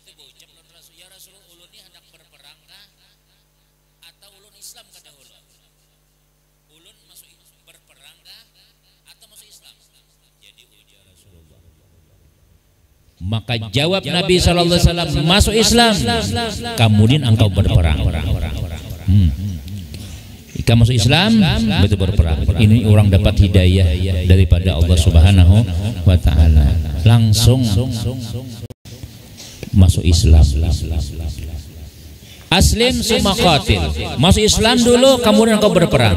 itu bocah Rasul, ya Rasul ulun ini hendak berperang kah atau ulun Islam kada ulun? Ulun masuk berperang kah atau masuk Islam? Jadi ujar Rasulullah. Maka jawab Nabi SAW, masuk Islam, kemudian engkau berperang. Jika masuk Islam, betul berperang. Ini orang dapat hidayah daripada Allah Subhanahu wa Ta'ala. Langsung masuk Islam. Aslim summa qatil. Masuk Islam dulu, kemudian engkau berperang.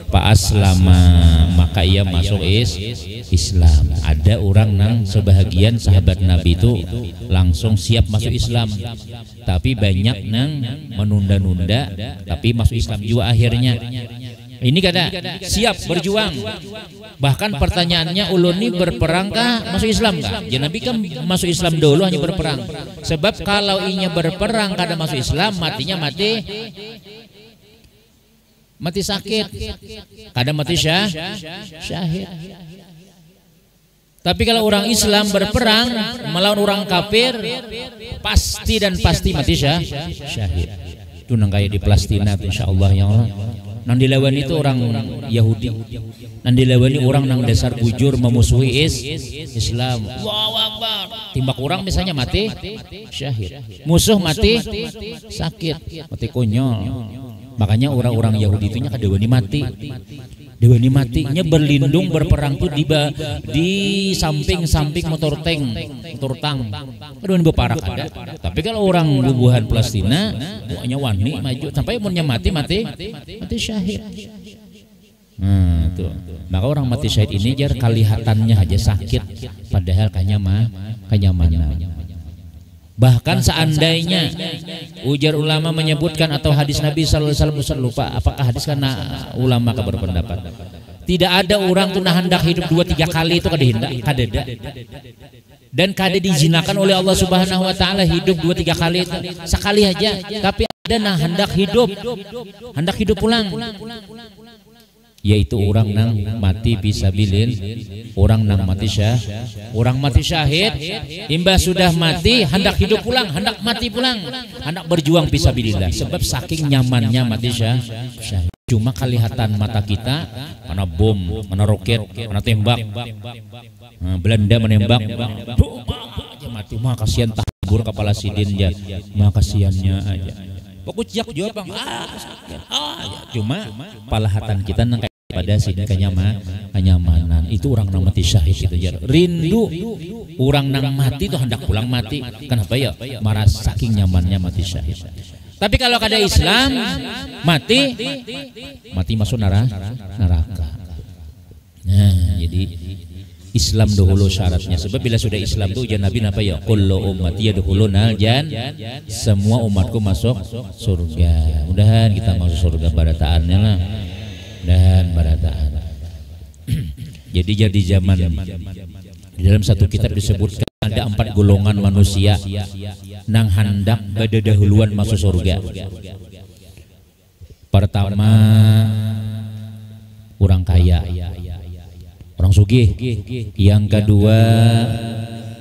Fa aslama, maka ia masuk Islam. Ada orang nang sebahagian sahabat Nabi itu langsung siap masuk Islam, tapi banyak nang menunda-nunda tapi masuk Islam juga akhirnya. Ini kada siap berjuang. Bahkan pertanyaannya, ulun ini berperangkah masuk Islam kah? Ya Nabi kan masuk Islam dulu, hanya berperang. Sebab kalau inya berperang kada masuk Islam, matinya mati sakit, kada mati syahid. Tapi kalau orang Islam berperang melawan orang kafir, pasti dan pasti mati syahid. Itu nang kayak di Palestina, insyaallah ya Allah. Nang dilawan itu orang Yahudi, nang dilawan orang nang dasar bujur memusuhi Islam. Allahu Akbar. Timbak orang misalnya mati syahid, musuh mati sakit, mati konyol. Makanya orang-orang Yahudi itunya kadewani mati. Dewani matinya berlindung berperang tuh di samping motor tang. Kadewani beparak ada. Tapi kalau orang bubuhan Palestina, buahnya wani maju sampai umurnya mati syahid. Nah, tuh. Maka orang mati syahid ini jar kelihatannya aja sakit, padahal kenyamanan. Bahkan seandainya ujar ulama menyebutkan atau hadis Nabi sallallahu alaihi wasallam, lupa apakah hadis, karena ulama berpendapat tidak ada orang tuh hendak hidup 2-3 kali itu kadeda. Dan kada dijinakan oleh Allah Subhanahu wa Ta'ala hidup 2-3 kali itu, sekali aja. Tapi ada hendak hidup pulang, yaitu orang nang mati fisabilillah, orang nang mati syahid, imbas sudah mati hendak hidup pulang, hendak mati pulang, hendak berjuang fisabilillah. Sebab saking nyamannya mati syahid. Cuma kelihatan mata kita, mana bom, mana roket, mana tembak, Belanda menembak, aja mati. Mah kasihan tabur kepala sidin ya, mah kasihannya aja. Pokok jak juga bang, ya. Cuma palahatan kita nang pada sini kenyamanan. Itu orang nang mati syahid itu jar. Rindu orang nang mati itu hendak pulang mati. Kenapa ya? Marah saking nyamannya mati syahid. Tapi kalau kada Islam mati masuk neraka. Nah, jadi Islam dahulu syaratnya. Sebab bila sudah Islam itu ujian Nabi apa ya? Kullu ummati yadkhulunal jannah. Semua umatku masuk surga. Mudahan kita masuk surga barataannya lah. Dan barataan. Jadi zaman di dalam satu kitab disebutkan ada 4 golongan manusia nang hendak badadahuluan masuk surga. Pertama, orang kaya, orang sugih. Yang kedua,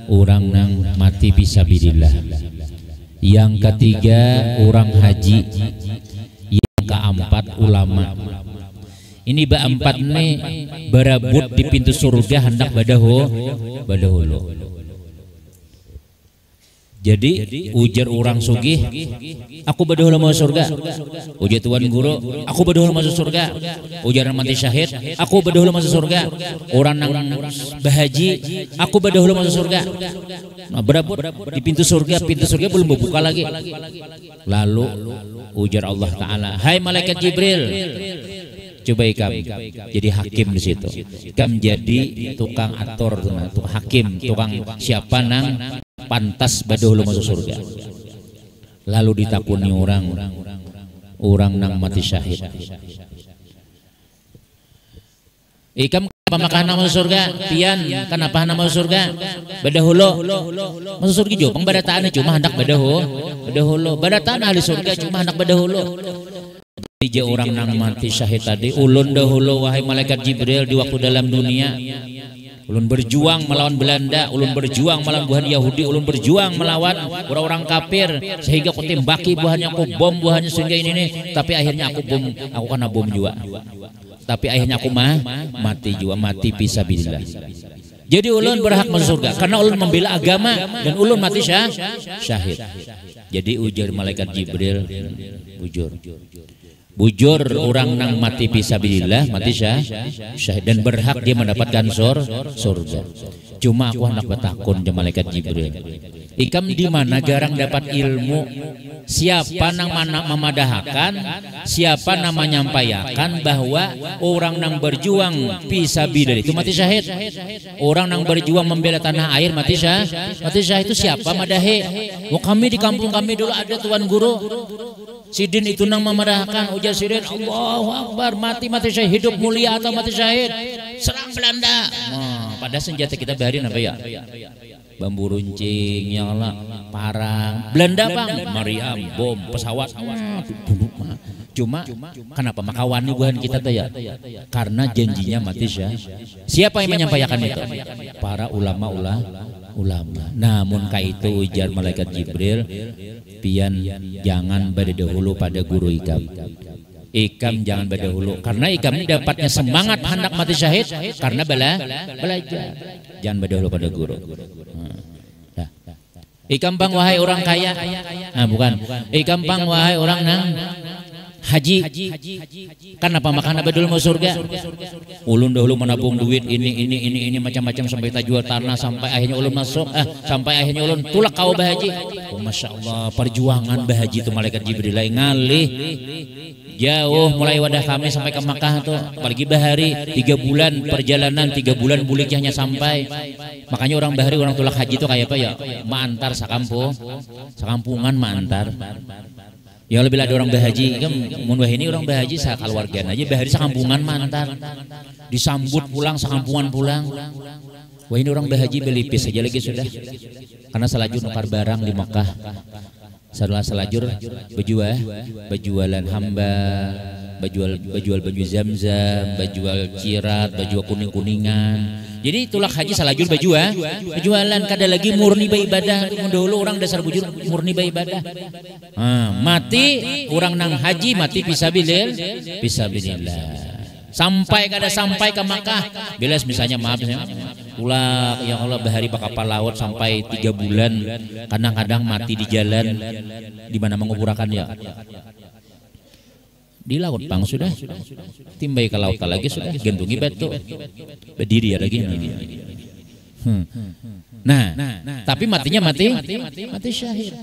orang nang mati fisabilillah. Yang ketiga, orang haji. Yang keempat, ulama. Ini empat nih berabut di pintu surga hendak badahulu. Jadi ujar orang sugih, aku badahulu masuk surga. Ujar tuan guru, aku badahulu masuk surga. Ujar mati syahid, aku badahulu masuk surga. Orang nang bahaji, aku badahulu masuk surga. Nah, berabut di pintu surga belum membuka lagi. Lalu ujar Allah Ta'ala, hai malaikat Jibril, coba ikam jadi hakim di situ. Ikam jadi tukang atur, tukang hakim, tukang siapa nang pantas badahulu masuk surga. Lalu ditakuni orang nang mati syahid. Ikam kenapa nama masuk surga? Pian kenapa nama masuk surga? Badahulu masuk surga juga. Pembadataan cuma hendak badahulu. Badataan ahli surga cuma hendak badahulu. Jadi orang nang mati syahid tadi ulun dahulu wahai malaikat Jibril di waktu dalam dunia. Ulun berjuang melawan Belanda, ulun berjuang melawan buhan Yahudi, ulun berjuang melawan orang-orang kafir sehingga aku tembaki buahnya, aku bom buahnya sehingga ini, tapi akhirnya aku kena bom juga. Tapi akhirnya aku mati juga, mati fisabilillah. Jadi ulun berhak masuk surga karena ulun membela agama dan ulun mati syahid. Jadi ujar malaikat Jibril, bujur orang nang mati fisabilillah, mati syahid dan berhak dia mendapatkan surga. Cuma aku hendak bertakun ke malaikat Jibril, ikam di mana garang dapat ilmu, siapa nang mana memadahkan, siapa nama nyampayakan bahwa orang nang berjuang fisabilillah itu mati syahid. Orang nang berjuang membela tanah air mati syahid itu siapa madahe? Oh, kami di kampung kami dulu ada tuan guru Sidin itu nang memadahkan, ujar Sidin, Allahu Akbar, mati syahid, hidup mulia atau mati syahid? Serang Belanda. Nah, pada senjata kita baharin apa ya? Bambu runcing, ya Allah, parang. Belanda bang, meriam, bom, pesawat. Cuma kenapa makawani buhan kita tuh ya? Karena janjinya mati syahid. Siapa yang menyampaikan itu? Para ulama. Namun kaitu ujar malaikat Jibril, pian jangan berdahulu pada guru ikam jangan berdahulu karena ikam ini dapatnya semangat hendak mati syahid karena belajar. Jangan berdahulu pada guru. Ikam bang wahai orang kaya, bukan ikam bang wahai orang nang haji. Kenapa makan apa dulu mau surga? Ulun dahulu menabung duit ini macam-macam sampai kita jual tanah sampai akhirnya ulun masuk, sampai akhirnya ulun tulak kau bahaji. Oh masya Allah, perjuangan bahaji itu malaikat Jibril ngalih jauh mulai wadah kami sampai ke Makkah tuh, apalagi bahari 3 bulan perjalanan, 3 bulan buliknya sampai. Makanya orang bahari orang tulak haji itu kayak apa ya? Mantar sakampungan mantar. Ya lebih ada orang bahaji, kan mun ini orang bahaji sakeluargaan aja bahari sakampungan mantan. Disambut pulang sakampungan pulang. Wah ini orang bahaji belipis saja lagi sudah. Karena selajur nukar barang di Makkah. Setelah selajur bajualan hamba, bajual baju Zamzam, bajual cirat, baju kuning-kuningan. Jadi tulak haji salajur bajualan kada lagi murni beribadah. Dulu orang dasar bujur murni beribadah. Mati orang nang haji mati fisabilillah. Sampai kada sampai ke Makkah. Bila misalnya maaf tulak ya Allah bahari kapal laut sampai 3 bulan. Kadang-kadang mati di jalan di mana menguburakan ya. Di laut bang sudah timbai ke laut lagi sudah gantungi batu berdiri ya lagi. Nah tapi matinya mati syahid.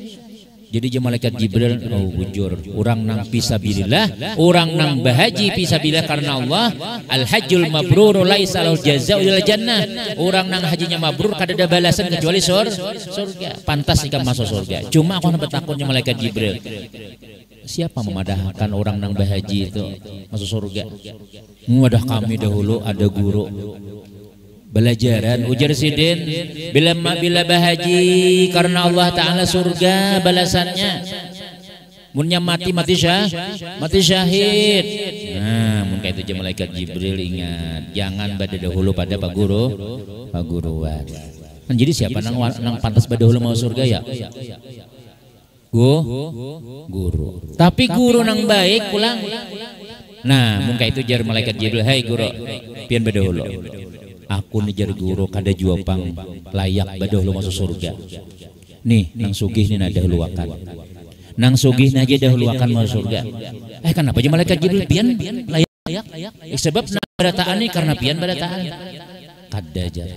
Jadi malaikat Jibril bujur orang nang fisabilillah, orang nang bahaji fisabilillah karena Allah. Al hajjul mabrur laisa lahu jazaa'u illa jannah. Orang nang hajinya mabrur kada ada balasan kecuali surga. Pantas ikan masuk surga. Cuma aku nampak takutnya malaikat Jibril. Siapa memadahkan orang nang bahaji itu masuk surga? Wadah kami dahulu ada guru belajaran ujar Sidin bila bahaji karena Allah Ta'ala surga balasannya. Munnya mati syahid. Nah mungkin itu aja malaikat Jibril ingat jangan pada dahulu pada paguruan. Jadi siapa nang pantas pada dahulu mau surga ya? Guru. Tapi guru nang baik pulang. Nah, mungkin itu jar malaikat Jibril, "Hai guru, pian badahulu. Aku nih jar guru kada juapang layak badahulu masuk surga. Nih, nang sugih nih dahulu akan. Nang sugih aja dahulu akan masuk surga. Kenapa aja malaikat Jibril pian layak? Sebab nang barataan nih karena pian barataan. Kada jar.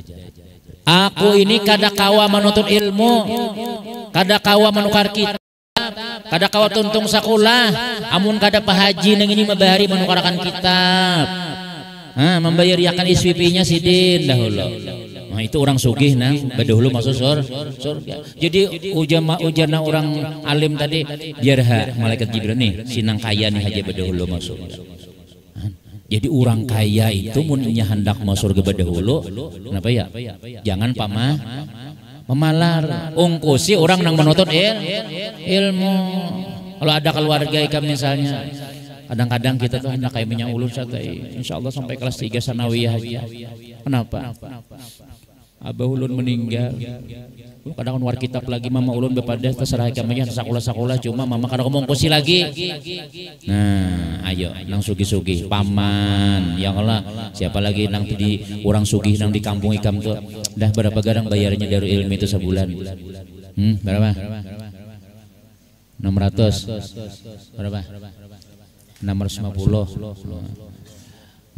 Aku ini kada kawa menuntut ilmu, kada kawa menukar kitab, kada kawa tuntung sakulah, amun kada pahaji nang ini mabahari menukarkan kitab. Membayar yakan SPP-nya Sidin dahulu. Nah itu orang sugih nang badahulu masuk surga. Jadi ujarna orang alim tadi biar malaikat Jibril nih sinang kaya nih haja badahulu masuk. Jadi orang kaya itu munnya hendak mau surga badahulu, kenapa ya? Jangan pemalar. Ungkusi orang nang menuntut ilmu. Kalau ada keluarga ikam misalnya, kadang-kadang kita tuh hendak kayak minyak ulun satai, insya Allah sampai kelas 3 sanawiyah aja. Kenapa? Abah ulun meninggal. Kadang war kitab lagi mama ulun bepada terserah kamanya sakola-sakola cuma mama kadang ngomong kosi lagi. Nah, ayo nang sugi-sugi paman yang Allah siapa lagi nang di orang sugih nang di kampung ikam tuh dah berapa gadang bayarnya Darul Ilmi itu sebulan? Berapa? 600. Berapa? 650.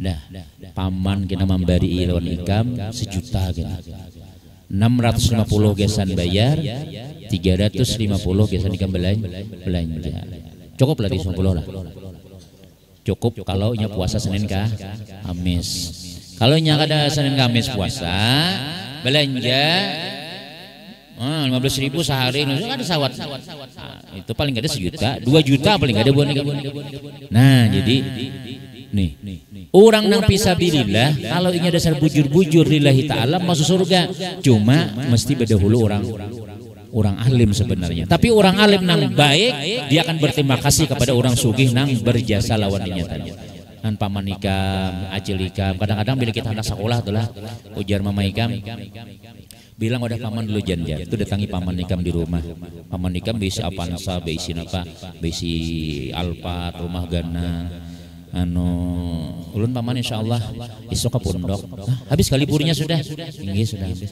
Dah, paman kita memberi ilon ikam 1 juta gitu. 650 gesan bayar, 350 gesan ikam belanja. Cukup lah di 10 lah. Cukup kalau nya puasa Senin ka Kamis. Kalau nya kada Senin Kamis puasa, belanja 15.000 sehari itu ada sawat. Itu paling gak ada 1 juta, 2 juta paling gak ada buat nikah. Nah, jadi nih orang nang fisabilillah kalau ini dasar bujur-bujur lillahi ta'ala masuk surga cuma mesti berdahulu orang alim sebenarnya, tapi orang alim nang baik dia akan berterima kasih kepada orang sugih nang berjasa lawan dinyatanya dan paman ikam, acil ikam. Kadang-kadang bila kita anak sekolah itulah ujar mama ikam bilang udah paman dulu janjian itu datangi paman ikam di rumah. Paman ikam bisi Avanza, bisi apa, bisi Alphard, rumah Gana. Ulun paman insyaallah esok ke pondok. Habis kali liburnya sudah. Nggih sudah habis.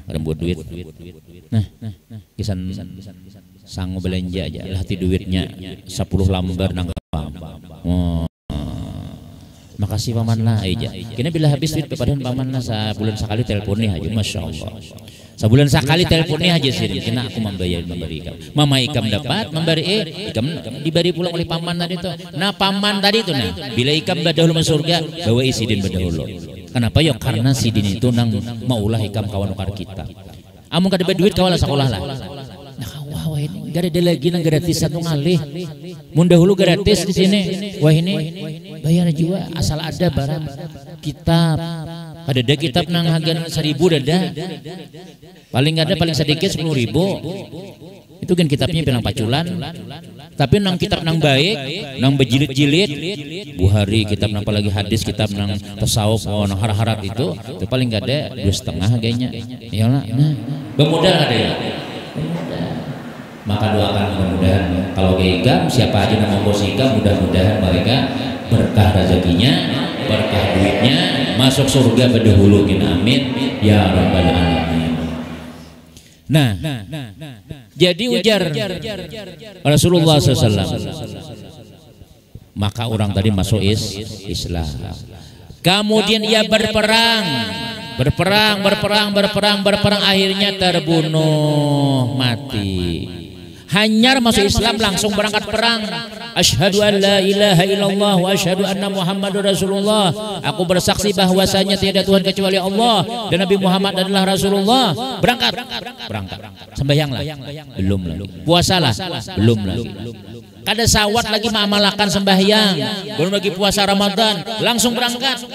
Rembut duit. Nah, kisan sanggup belanja aja lah hati duitnya 10 lembar nang makasih paman lah aja. Kini bila habis duit kepadaan paman lah sebulan sekali teleponnya aja, masya Allah. Sebulan sekali teleponnya aja sih. Kena aku memberi ikam. Mama ikam dapat memberi ikam diberi pulang oleh paman tadi itu. Nah paman tadi itu nah bila ikam berdahulu masuk surga bawa sidin berdahulu. Kenapa ya? Karena sidin itu nang maulah ikam kawan ukar kita. Amun kada duit kawalah sekolah lah. Nah wah ini gak ada lagi nang gratis satu ngalih. Mun dahulu gratis di sini. Wah ini bayar juga asal ada barang kitab. Ada kitab nang harga 1.000 dada. Paling ada paling sedikit 10.000. Itu kan kitabnya bilang paculan. Tapi nang kitab nang baik, nang berjilid-jilid, Bukhari, kitab nang apalagi hadis, kitab nang tasawuf, nang harat-harat itu paling gak ada 2,5 harganya. Iyalah. Nah, bermodal ada ya. Maka doakan mudah-mudahan kalau ikam siapa aja nama bos ikam mudah-mudahan mereka berkah rezekinya, berkah duitnya, masuk surga berdahulu amin ya rabbal alamin. Nah, jadi ujar Rasulullah SAW, maka orang tadi masuk Islam. Kemudian ia berperang, akhirnya terbunuh mati. Hanyar masuk Islam langsung berangkat perang. Asyhadu an la ilaha illallah wa asyhadu anna Muhammadur Rasulullah. Aku bersaksi bahwasanya tiada Tuhan kecuali Allah dan Nabi Muhammad adalah Rasulullah. Berangkat. Sembahyanglah. Belum lagi. Puasalah. Belum lagi. Kada sawat lagi mengamalkan sembahyang. Belum lagi puasa Ramadan. Langsung berangkat.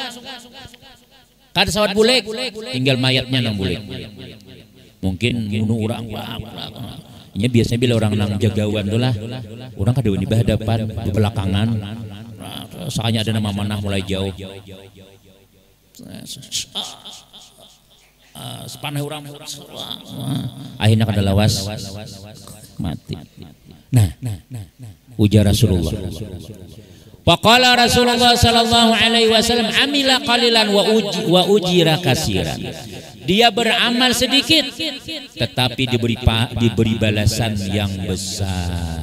Kada sawat bulik. Tinggal mayatnya nang bulik. Mungkin bunuh orang. Ini biasanya bila orang nang jagawan tuh lah, orang kada di hadapan, di belakangan, soalnya ada nama manah mulai jauh. Sepanah orang, akhirnya kada lawas mati. Nah, ujar Rasulullah. Faqala Rasulullah sallallahu alaihi wasallam amila qalilan wa ujira katsiran. Dia beramal sedikit tetapi diberi balasan yang besar.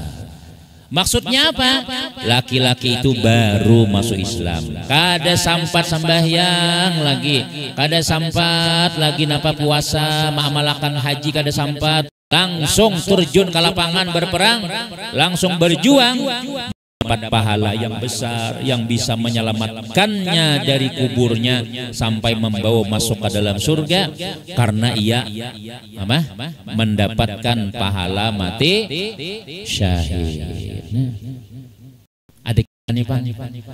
Maksudnya apa? Laki-laki itu baru masuk Islam, kada sampat sembahyang lagi, kada sampat lagi napa puasa, mengamalkan haji kada sampat, langsung terjun ke lapangan berperang, langsung berjuang, dapat pahala yang besar yang bisa menyelamatkannya dari kuburnya sampai membawa masuk ke dalam surga karena ia mendapatkan pahala mati syahid. Adik ini Pak,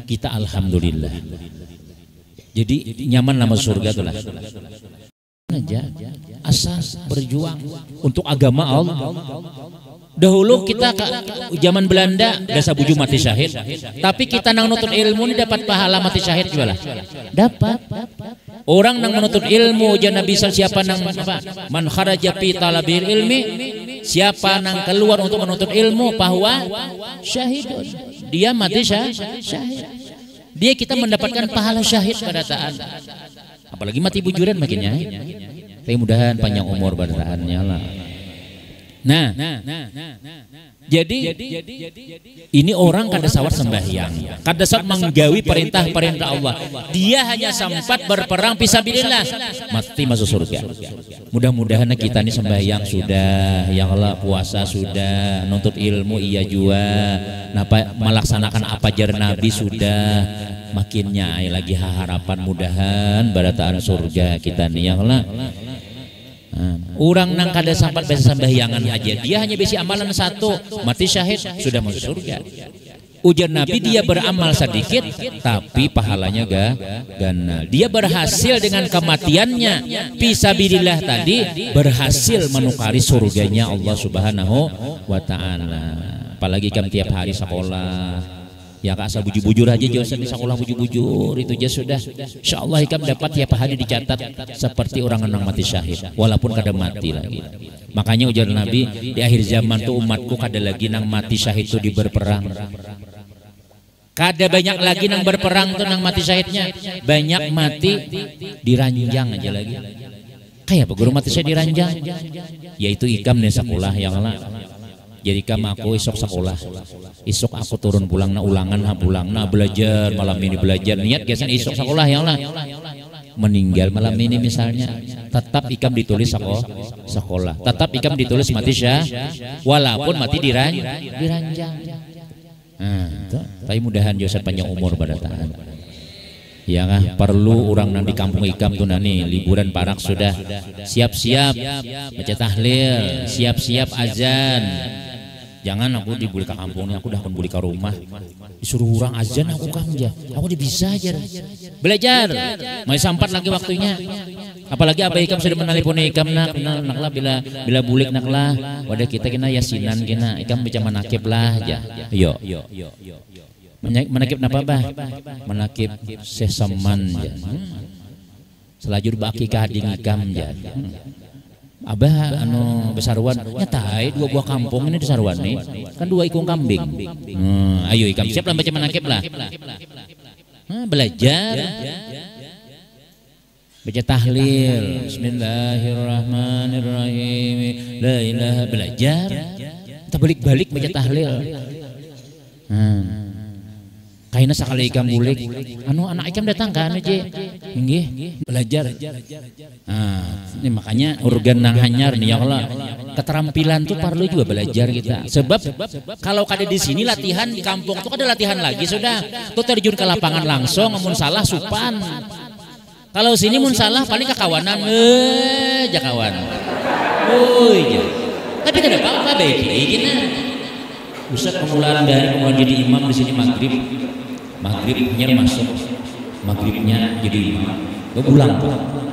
kita alhamdulillah. Jadi nyaman nama surga itulah. Aja asal berjuang untuk agama Allah. Dahulu kita zaman Belanda dasa buju mati syahid, tapi kita nang nutut ilmu ini dapat pahala mati syahid juga lah. Dapat. Orang nang menuntut ilmu jangan bisa siapa nang apa? Man kharaja fi talabil ilmi, siapa nang keluar untuk menuntut ilmu bahwa syahidun. Dia mati syahid. Dia kita mendapatkan pahala syahid pada saat. Apalagi mati bujuran makinnya. Tapi mudahan panjang umur pada saatnya lah. Nah, jadi ini orang kada sawat sembahyang, kada sawat menggawi perintah-perintah Allah. Dia hanya sempat berperang fisabilillah, mati masuk surga. Mudah-mudahan kita ini sembahyang sudah, ya Allah, puasa sudah, nuntut ilmu iya juga, melaksanakan apa jar Nabi sudah, makin nyai lagi harapan mudahan barataan surga kita nih, ya Allah. Orang nang kada sampai bisa sembahyangan aja, dia hanya bisa amalan satu, mati syahid sudah masuk surga. Ujar Nabi, dia beramal sedikit tapi pahalanya gana. Dia berhasil dengan kematiannya fisabilillah tadi, berhasil menukari surganya Allah Subhanahu wa taala. Apalagi kan tiap hari sekolah, ya kak asa bujur-bujur aja jausan di sekolah bujur-bujur itu aja sudah, insyaallah ikam dapat tiap hari dicatat seperti orang yang mati syahid walaupun kada mati lagi. Makanya ujar Nabi, di akhir zaman tuh umatku kada lagi nang mati syahid tuh di berperang, kada banyak lagi nang berperang tuh nang mati syahidnya, banyak mati diranjang aja lagi. Kayak apa guru mati syahid diranjang? Yaitu ikam nih sekolah yang lah. Jadi kamu aku isok sekolah, isok aku turun pulang na ulangan ha pulang na belajar malam ini belajar, niat biasanya isok sekolah yang lah. Meninggal malam ini misalnya, tetap ikam ditulis sekolah, tetap ikam ditulis mati syah, walaupun mati diranjang. Tapi mudahan Yosef panjang umur pada tahan. Ya kah, perlu orang nang di kampung ikam tuh nani liburan parak sudah siap-siap baca tahlil, siap-siap azan. Jangan aku dibuli ke kampungnya, aku dah akan buli ke rumah. Disuruh orang azan aku kan aja, aku bisa aja belajar. Masih sempat lagi waktunya. Apalagi abah ikam sudah menelpon ikam nak lah bila bulik nak lah. Wadah kita kena yasinan kena ikam baca manakib lah aja. Yo. Menakib napa bah? Menakib sesaman ya. Selajur baki kahading ikam ya. Abah anu besarwan nyatai 2 buah kampung ini di Sarwan nih. Kan 2 ikung kambing. Ayo ikam siap lah baca menakib lah. Belajar. Baca tahlil. Bismillahirrahmanirrahim. La ilaha, belajar. Kita balik-balik baca tahlil. Kayaknya sekali ikam bulik, anak ikam datang kan aja, inggih belajar. Ini makanya organ nang hanyar nih ya Allah, keterampilan tuh perlu juga belajar kita. Sebab kalau kada di sini latihan di kampung tuh kada latihan lagi sudah, tuh terjun ke lapangan langsung, namun salah supan. Kalau sini mun salah paling kekawanan, jakawan. Tapi kada apa-apa baik gini. Ustaz pengulangan dari kemudian jadi imam di sini maghribnya masuk, maghribnya jadi imam. Pulang.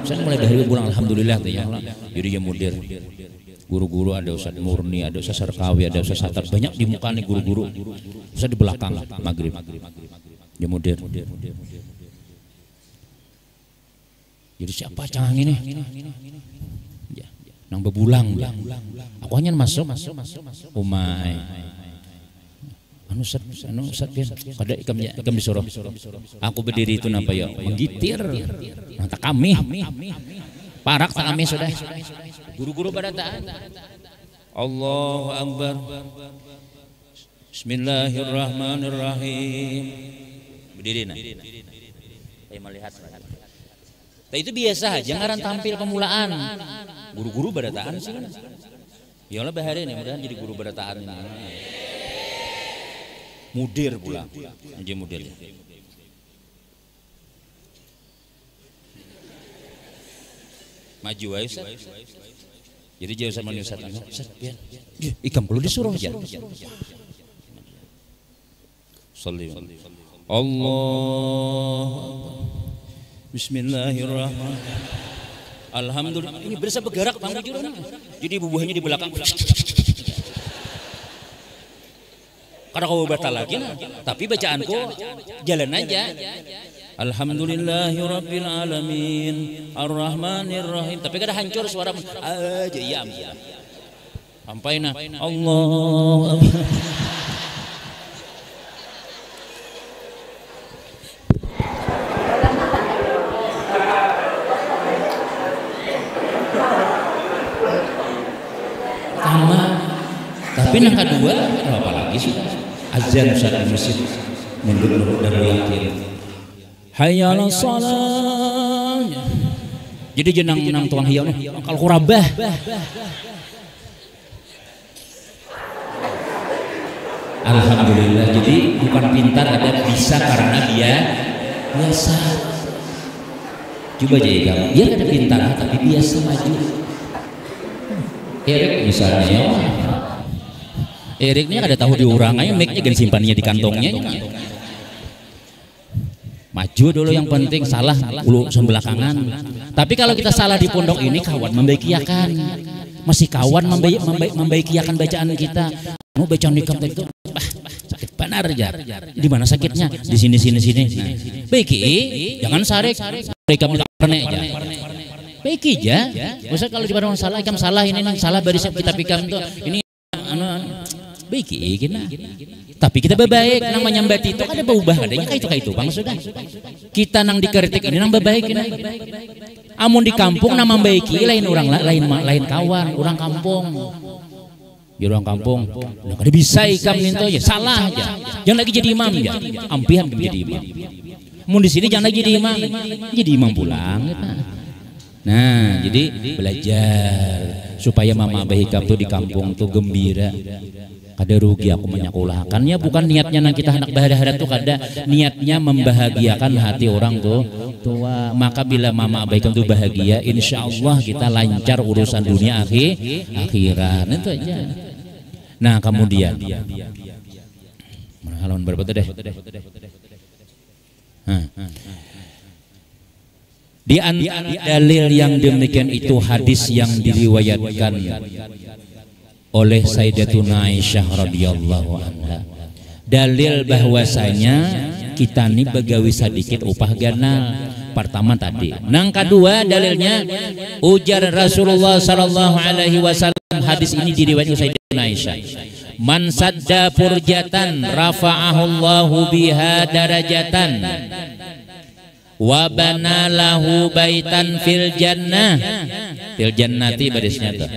Saya mulai dari pulang alhamdulillah tuh ya. Jadi dia mudir. Guru-guru ada Ustaz Murni, ada Ustaz Sarkawi, ada Ustaz Satar, banyak di muka nih guru-guru. Ustaz di belakang maghrib. Dia mudir. Jadi siapa cangang ini? Ya, nang bebulang. Aku hanya masuk. Umay. Anu Ustaz pian kada ikam disuruh. Aku berdiri itu napa ya? Menggitir. Nah, tak kami. Parak tak kami sudah. Guru-guru pada taat. Allahu Akbar. Bismillahirrahmanirrahim. Berdiri nah. Saya melihat. Nah, itu biasa aja ngaran tampil pemulaan. Guru-guru pada taat sih. Ya Allah bahari nih mudahan jadi guru pada taat ini. Mudir pula, aja mudir. Maju aja Ustaz. Jadi jauh sama Ustaz. Ustaz, ikam perlu disuruh aja. Salli. Allah. Bismillahirrahmanirrahim. Alhamdulillah. Ini berasa bergerak bang. Jadi bubuhnya di belakang. Karena kau batal lagi nah. Tapi bacaanku jalan aja. Alhamdulillahirabbil alamin arrahmanir rahim. Tapi kada hancur suara aja ya. Sampai nah Allah. Pertama, tapi yang kedua apa lagi sih? Azan saat masjid menduduk dan yakin. Hayya 'alas shalah. Jadi jenang tuang hiau kalau kurabah. Alhamdulillah, jadi bukan pintar, ada bisa karena dia biasa. Coba jadi kamu, dia ada pintar tapi biasa maju. Erik misalnya ya. Erik ini ada tahu diurang aja, mic-nya gak disimpannya di kantongnya. Maju dulu yang penting, salah ulu sembelakangan. Tapi kalau kita salah di pondok ini kawan membaikiakan. Masih kawan membaikiakan bacaan kita. Mau bacaan nikam itu sakit benar aja. Di mana sakitnya? Di sini. Nah, baiki, jangan sarik. Nikam karena aja. Baiki aja. Usah kalau di mana salah, ikam salah ini salah barisan kita pikam tuh. Ini baiki kita. Tapi kita baik nang menyambati itu ada berubah adanya kayak itu Bang sudah. Kita nang dikritik ini nang baik ini. Amun di kampung nang membaiki lain orang lain kawan, orang kampung. Di orang kampung, nah, kada bisa ikam ninto aja, salah aja. Jangan lagi jadi imam ya, hampir jadi imam. Mun di sini jangan lagi jadi imam pulang. Gitu. Nah, jadi belajar supaya mama abah ikam tuh di kampung tuh gembira. Kada rugi aku menyekolahkannya, bukan niatnya nang kita anak bahagia tuh kada, niatnya membahagiakan hati orang tuh tua. Maka bila mama abah ikam tuh bahagia, insya Allah kita lancar urusan dunia akhirat. Itu aja. Nah kemudian halaman berapa deh? Di antara dalil yang demikian itu hadis yang diriwayatkan oleh Sayyidatuna Aisyah radhiyallahu anha. Dalil bahwasanya kita ini begawi sedikit upah ganal. Pertama tadi. Nang kedua dalilnya ujar Rasulullah sallallahu alaihi wasallam, hadis ini diriwayatkan Sayyidatuna Aisyah. Man sadda furjatan rafa'ahu Allahu biha darajatan wa bana lahu baitan fil jannati barisnya tuh.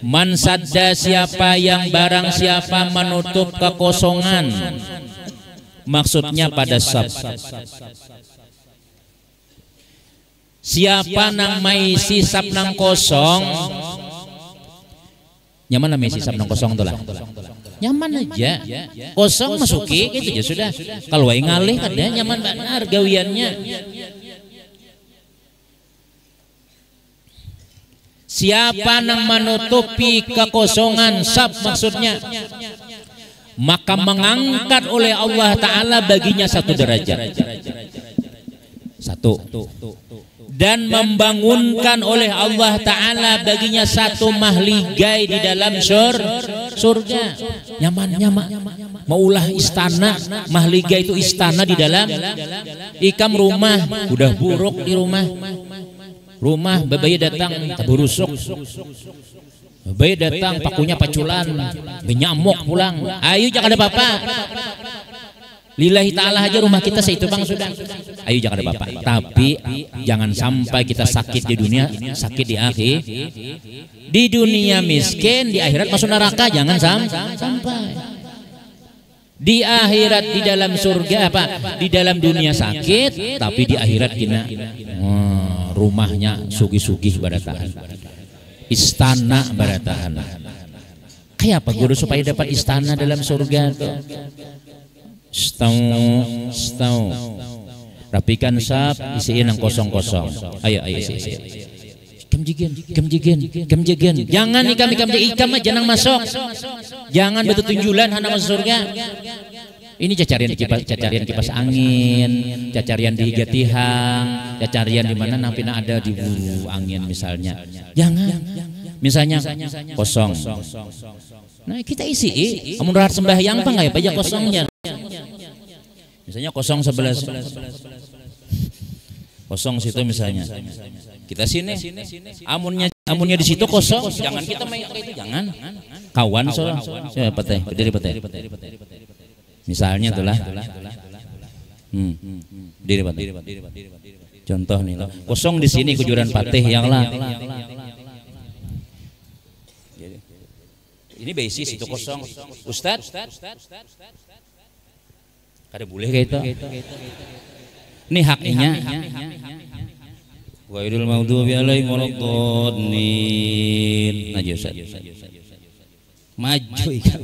Man sadda, siapa yang barang siapa menutup kekosongan, maksudnya pada sab. Siapa nang mai sisap nang kosong, nyaman nang mai sisap nang kosong tuh lah. Nyaman aja, kosong masuki gitu aja sudah. Kalau wae ngalih kada nyaman benar gawiannya. Siapa yang menutupi kekosongan sab maksudnya, maka mengangkat oleh Allah Ta'ala baginya satu derajat. Satu. Dan membangunkan oleh Allah Ta'ala baginya satu mahligai di dalam surga. Nyaman. Maulah istana, mahligai itu istana di dalam ikam rumah, udah buruk di rumah. Rumah bayi datang taburusuk, bayi datang pakunya paculan, benyamuk pulang. Ayo jangan ada apa-apa. Lillahi ta'ala aja rumah kita seitu bang sudah. Ayo jangan ada apa-apa. Tapi jangan sampai kita sakit di dunia, sakit di akhir. Di dunia miskin, di akhirat masuk neraka, jangan sampai. Di akhirat di dalam surga apa? Di dalam dunia sakit, tapi di akhirat kita rumahnya sugih-sugih baratahan, istana baratahan. Kayak apa guru supaya dapat istana dalam surga tuh? Setau. Rapikan sap, isiin yang kosong-kosong. Ayo isi. Kemjigen. Jangan ikam aja nang masuk. Jangan betul tunjulan hana masuk surga. Ini cacarian kipas angin, cacarian di higatihang, cacarian di mana nampina ada di bulu angin misalnya. Jangan. Misalnya kosong. Nah kita isi, kamu rahat sembahyang apa nggak ya pajak kosongnya. Misalnya kosong 11, kosong situ misalnya. Kita sini, amunnya di situ kosong. Jangan kita main itu, jangan. Kawan soal, siapa teh? Berdiri. Misalnya itulah. Berdiri. Contoh nih, kosong di sini kujuran patih yang lah. Ini basis itu kosong. Ustadz, kada boleh kayak itu. Ini haknya. Wa idul maghdubi alaihim waladdallin. Maju Ustaz. Maju ikan.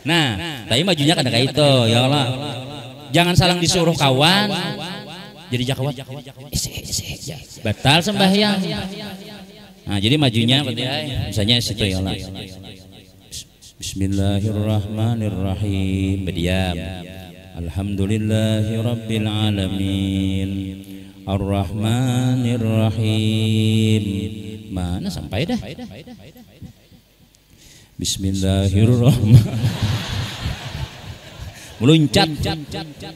Nah, tapi majunya kada kayak itu, ya Allah. Jangan saling disuruh kawan. Jadi jakawat. Batal sembahyang. Nah, jadi majunya misalnya situ ya Allah. Bismillahirrahmanirrahim. Berdiam. Alhamdulillahirabbil alamin. Ar-Rahmanir-Rahim. Mana sampai dah? Bismillahirrahmanirrahim. Meluncat,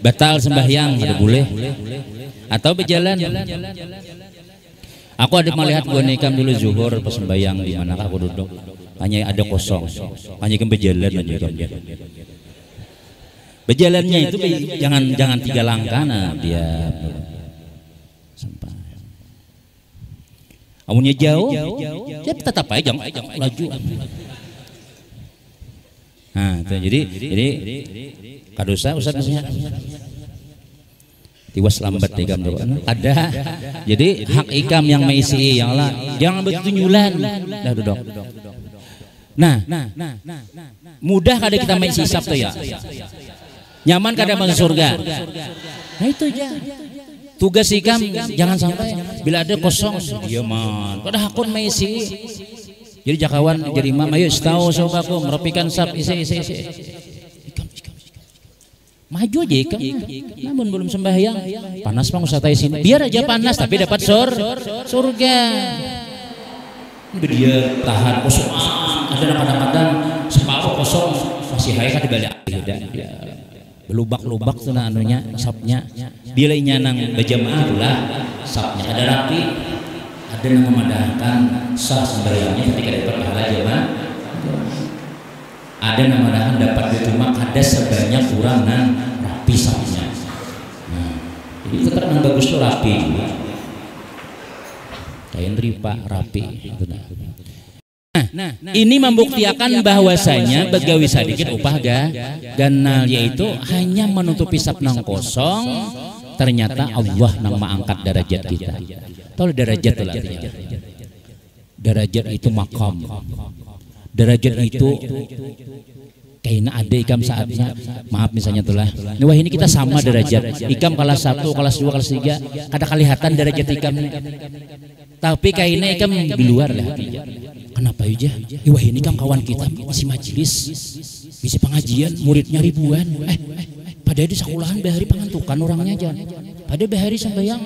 batal sembahyang, ada boleh. Atau berjalan. Aku ada melihat gua nikam dulu zuhur pas sembahyang di mana aku duduk. Hanya ada kosong. Hanya kan berjalan aja kan dia. Berjalannya itu jangan 3 langkah nah dia sampai. Amunnya jauh, dia tetap aja jangan laju. Nah, jadi kadosa Ustaz maksudnya. Tiwas lambat ikam ada. Jadi hak ikam yang mengisi ya Allah, jangan bertunyulan. Dah duduk. Nah, mudah kada kita mengisi hisab tuh ya. Nyaman kada masuk surga. Nah itu aja. Tugas ikam jangan sampai bila ada kosong dia man. Pada hakun mengisi. Jadi jakawan jadi imam ayo tahu sobaku merapikan sab isi. Maju aja ikam. Namun belum sembahyang. Panas bang usah sini. Biar aja panas tapi dapat surga. Dia tahan kosong. Ada kadang-kadang separuh kosong masih hai kan dibalik belubak-lubak tuh anunya sapnya bila nyanang berjamaah pula sapnya ada rapi ada yang memadahkan sah sembahyangnya ketika dapat pahala jamaah ada yang memadahkan dapat diterima kada sebanyak kurang dan rapi sapnya. Nah, jadi tetap yang bagus tuh rapi kain ripa rapi gitu. Nah, ini membuktikan bahwasanya begawi sedikit upah ganal yaitu hanya menutupi sab nang kosong. Ternyata Allah nang mengangkat derajat kita. Tahu derajat itu artinya? Derajat itu makam. Derajat itu kayaknya ada ikam saatnya maaf misalnya itulah. Wah ini kita sama derajat. Ikam kelas 1, kelas 2, kelas 3 kada kelihatan derajat ikam. Tapi kayaknya ikam di luar lah. Kenapa aja? Wah ini kan kawan kita masih majelis, bisa pengajian, muridnya ribuan. Pada di sekolahan bahari pengantukan orangnya aja. Pada bahari sembahyang,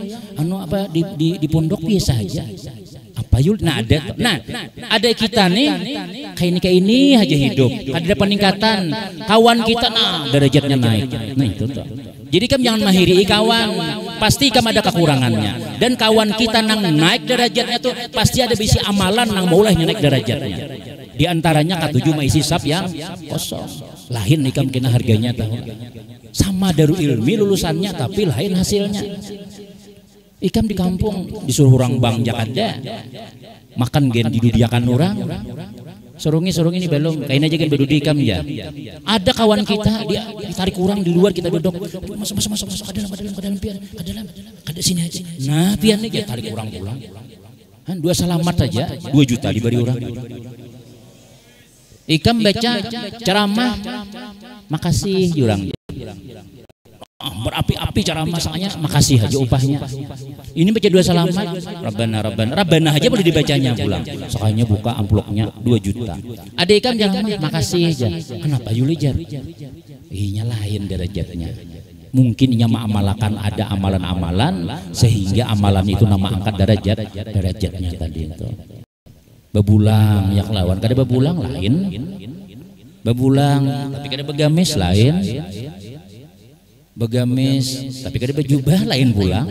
di pondok biasa aja. Apa yul? Nah ada kita nih, kayak ini aja hidup. Ada peningkatan, kawan kita derajatnya naik. Nah itu tuh. Jadi kamu jangan mahiri kawan, pasti kamu ada kekurangannya. Dan kawan kita nang naik derajatnya tuh pasti ada bisi amalan nang maulahnya naik derajatnya. Di antaranya ketujuh maisi sab yang kosong. Lain ikam kena harganya tahu. Sama daru ilmi lulusannya tapi lain hasilnya. Ikam di kampung disuruh orang bang Jakarta makan gen didudiakan orang. Surungi ini belum kain aja kan baru di ikam ya. Ada kawan kita dia ditarik kurang di luar kita duduk masuk ke dalam pian ke dalam sini aja. Nah pian aja tarik kurang pulang. Kan 2 salamat saja 2 juta diberi orang. Ikam baca ceramah makasih jurang. Berapi-api cara masaknya makasih aja upahnya. Ini baca 2 salamat Rabbana aja boleh dibacanya pulang. Sekalinya buka amplopnya 2 juta. Ada ikam jangan makasih aja. Kenapa Yulijar? Ihnya lain derajatnya. Mungkin ia mengamalkan ada amalan-amalan sehingga amalan itu nama angkat derajatnya tadi itu. Bebulang ya lawan kada bebulang lain. Bebulang tapi kada begamis lain. Begamis tapi kada bejubah lain pulang.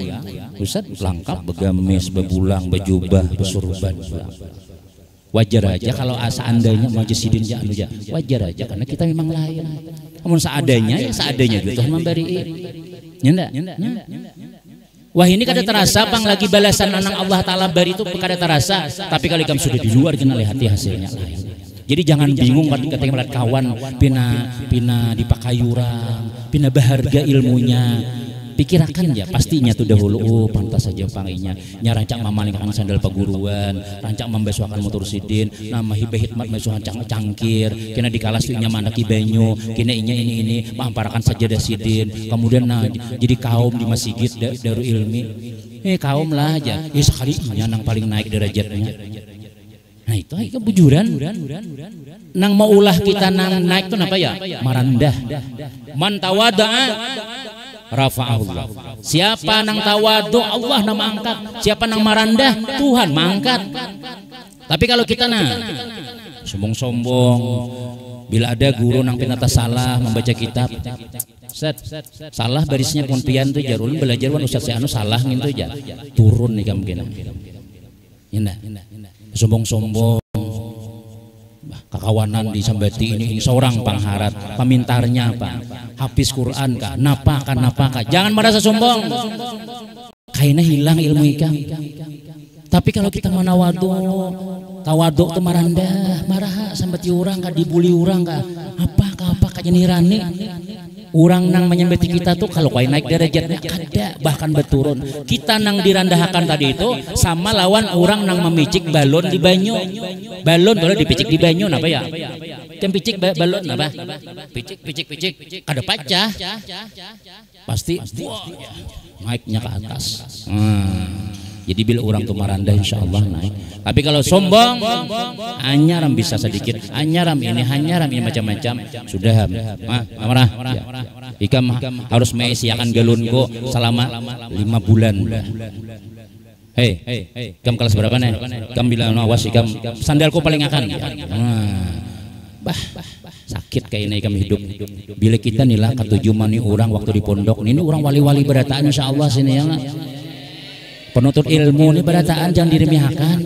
Ustaz lengkap begamis, bebulang, bejubah, besurban. Wajar aja kalau seandainya majesidin ya anu ya. Wajar aja karena kita memang lain. Namun seadanya ya seadanya juga Tuhan memberi. Nyanda. Wah ini kada terasa pang lagi balasan anak Allah Ta'ala bari itu kada terasa. Tapi kalau kamu sudah di luar kena lihat hasilnya lain. Jadi jangan bingung ketika melihat kawan pina dipakai orang, pina berharga ilmunya. Pikirakan ya pastinya tuh dahulu pantas saja panginya nyarancak mamalingkan sandal paguruan rancak membeswakan motor sidin nama hibah hikmat mesuhan cangkir kena dikalas tuh nyaman banyu kena ini mamparakan sajadah sidin kemudian jadi kaum di masjid Darul Ilmi kaum lah aja sekali nang paling naik derajatnya. Nah itu kebujuran nang mau ulah kita nang naik tuh apa ya marandah man tawada'a rafa'ahullah. Siapa nang tawadu Allah nama angkat, siapa nang marandah Tuhan mangkat. Tapi kalau kita sombong-sombong bila ada guru nang pinata salah membaca kitab salah barisnya puntian tuh jarul belajar wan ustaz anu salah gitu aja turun nih kamu kena sombong-sombong kakawanan disambati ini seorang pangharat pemintarnya apa habis Quran kah napa jangan merasa sombong kayaknya hilang ilmu ikam. Tapi kalau kita menawadu tawaduk itu marah sambati orang kah dibuli orang kah apa nirani orang nang menyembati kita tuh kalau kau naik derajatnya kada bahkan berturun. Kita nang direndahkan tadi itu sama lawan orang nang memicik balon di banyu. Balon kalau dipicik di banyu apa ya? Kan picik balon apa? Picik kada pecah. Pasti naiknya ke atas. Jadi bila orang tuh maranda insya Allah naik. Tapi kalau sombong, hanyaram bisa sedikit, hanyaram ini macam-macam. Sudah, marah. Ya. Ikam harus mengisiakan galunku selama 5 bulan. Hei, ikam kelas berapa nih? Ikam bilang awas ikam sandalku paling akan. Sakit kayak ini kami hidup. Bila kita nilah ketujuh mani orang waktu di pondok, ini orang wali-wali berataan insya Allah sini ya. Penuntut ilmu ini berataan jangan diremehkan.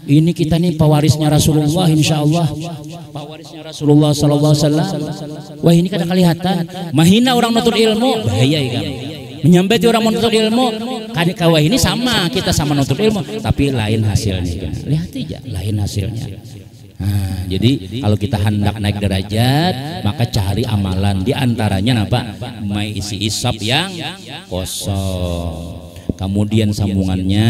Ini kita nih pewarisnya Rasulullah insya Allah. Pewarisnya Rasulullah sallallahu alaihi wasallam. Wah ini kadang kelihatan mahina orang menuntut ilmu bahaya kan. Menyambati orang menuntut ilmu kawah ini sama kita sama menuntut ilmu tapi lain hasilnya. Lihat aja lain hasilnya. Nah, jadi kalau kita hendak naik derajat maka cari amalan di antaranya apa? Isi isap yang kosong. Kemudian sambungannya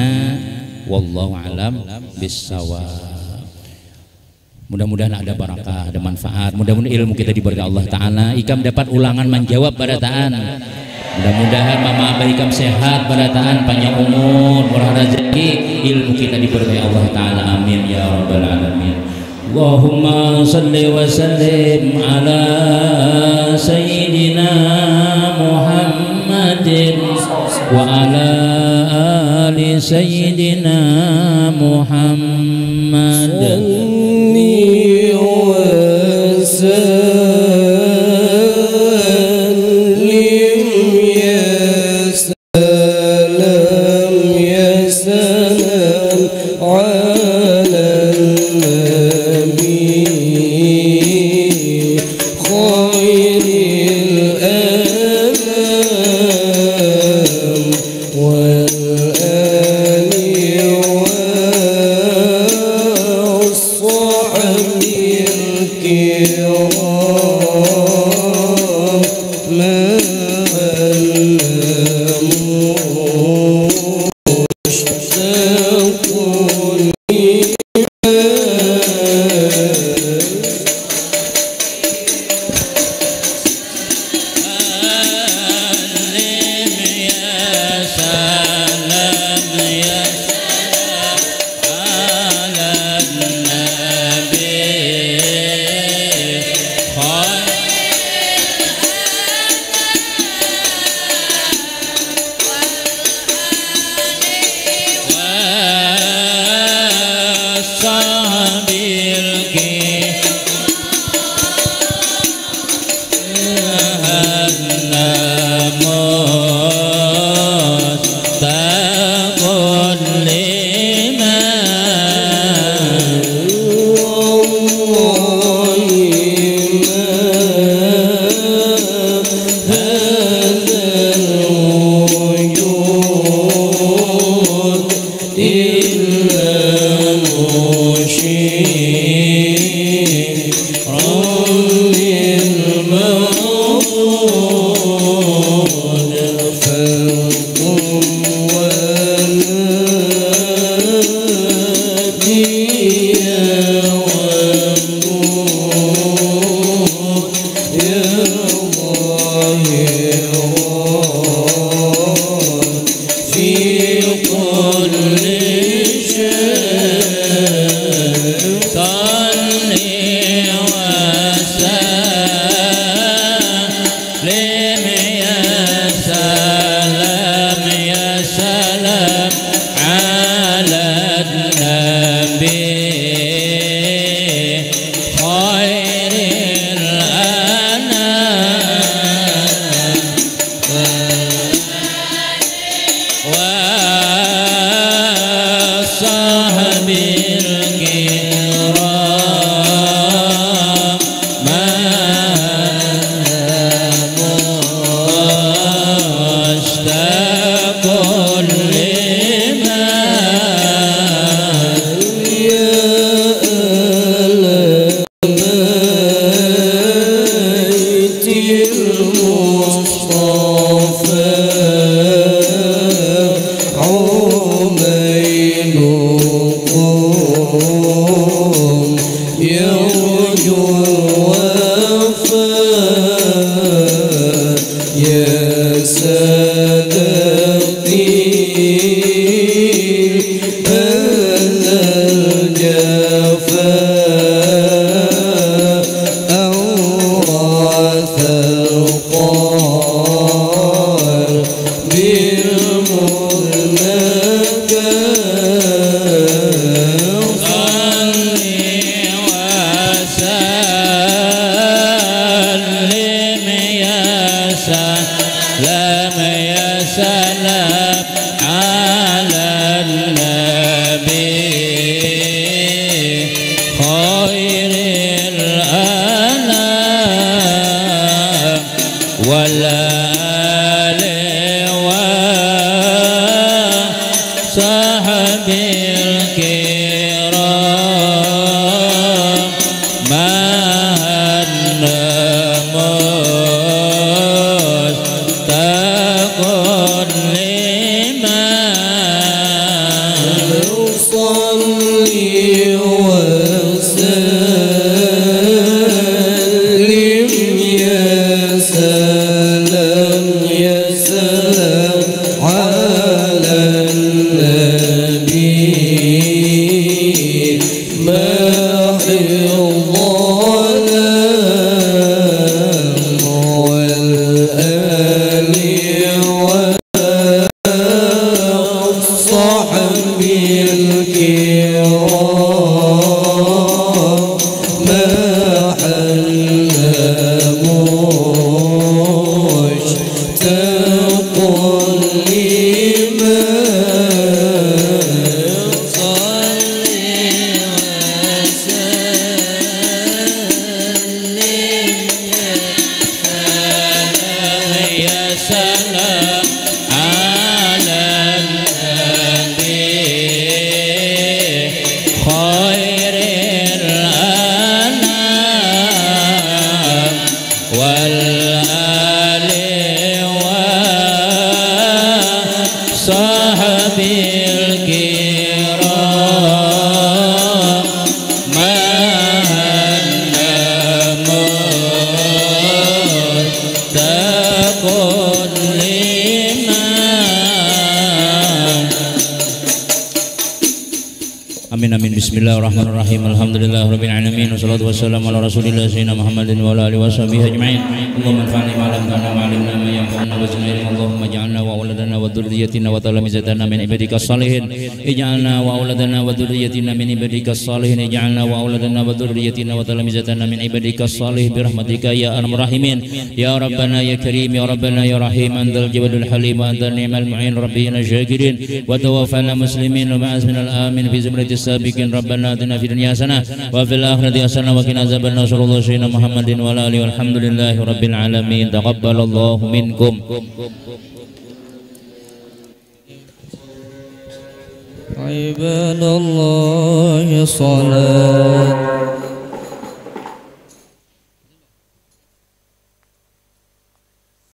wallahu alam bissawab. Mudah-mudahan ada barakah, ada manfaat. Mudah-mudahan ilmu kita diberi Allah Ta'ala. Ikam dapat ulangan menjawab barataan. Mudah-mudahan mama abah ikam sehat barataan, panjang umur, murah rezeki. Ilmu kita diberi Allah Ta'ala. Amin ya rabbal alamin. Allahumma salli wa sallim ala sayyidina Muhammadin wa ala ali sayyidina Muhammad. Salli wa sallim ya salam ala والآل والصحب Bismillahirrahmanirrahim. Alhamdulillahirabbil alamin wassalatu wassalamu ala rasulillah sayyidina Muhammadin wa ala alihi washabihi ajmain. Allahumma anfa'na ma 'allamtana wa 'allimna ma yanfa'una wa zidna ilman. Allahumma ij'alna wa auladana wa dhurriyyatina wa talamizatana min ibadikas salihin. Ij'alna wa auladana wa dhurriyyatina min ibadikas salihin. Ij'alna wa auladana wa dhurriyyatina wa talamizatana min ibadikas salihin bi rahmatika ya arhamar rahimin. Ya Rabbana ya Karim ya Rabbana ya Rahim antal jawadul halim wa antal ni'mal mu'in rabbina syakirin wa tawaffana muslimin wa ma'az minal amin fi zumratis sabiqin. Rabbana atina fid dunya hasanah wa fil akhirati hasanah wa qina azabannar. Sallallahu sayyidina Muhammadin wa ala alihi walhamdulillahi rabbil alamin. Taqabbalallahu minkum. Ibadallah salat